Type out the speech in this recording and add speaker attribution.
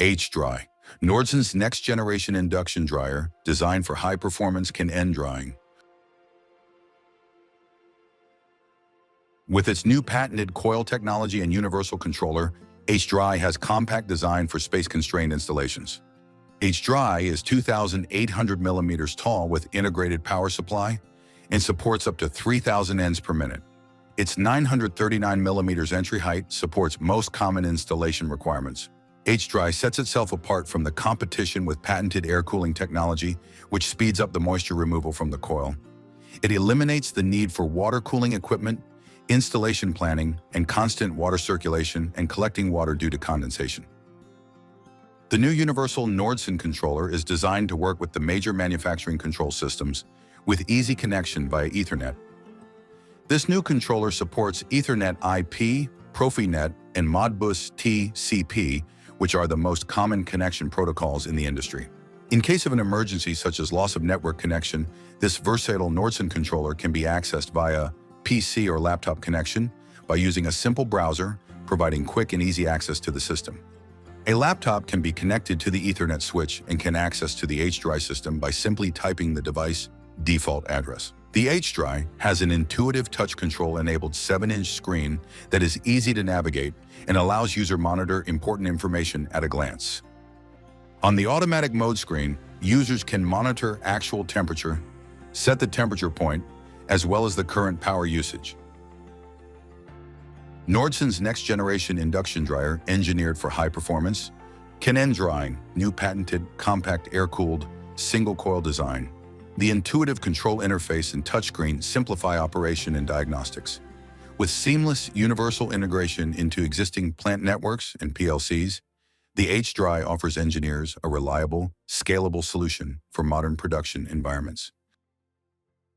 Speaker 1: hDry, Nordson's next-generation induction dryer designed for high-performance can-end drying. With its new patented coil technology and universal controller, hDry has compact design for space-constrained installations. hDry is 2,800 millimeters tall with integrated power supply and supports up to 3,000 ends per minute. Its 939 millimeters entry height supports most common installation requirements. hDry sets itself apart from the competition with patented air cooling technology, which speeds up the moisture removal from the coil. It eliminates the need for water cooling equipment, installation planning, and constant water circulation and collecting water due to condensation. The new universal Nordson controller is designed to work with the major manufacturing control systems with easy connection via Ethernet. This new controller supports Ethernet IP, Profinet, and Modbus TCP, which are the most common connection protocols in the industry. In case of an emergency such as loss of network connection, this versatile Nordson controller can be accessed via PC or laptop connection by using a simple browser, providing quick and easy access to the system. A laptop can be connected to the Ethernet switch and can access to the hDry system by simply typing the device default address. The hDry has an intuitive touch control-enabled 7-inch screen that is easy to navigate and allows user monitor important information at a glance. On the automatic mode screen, users can monitor actual temperature, set the temperature point, as well as the current power usage. Nordson's next-generation induction dryer, engineered for high performance, can-end drying, new patented, compact, air-cooled, single-coil design. The intuitive control interface and touchscreen simplify operation and diagnostics. With seamless, universal integration into existing plant networks and PLCs, the hDry offers engineers a reliable, scalable solution for modern production environments.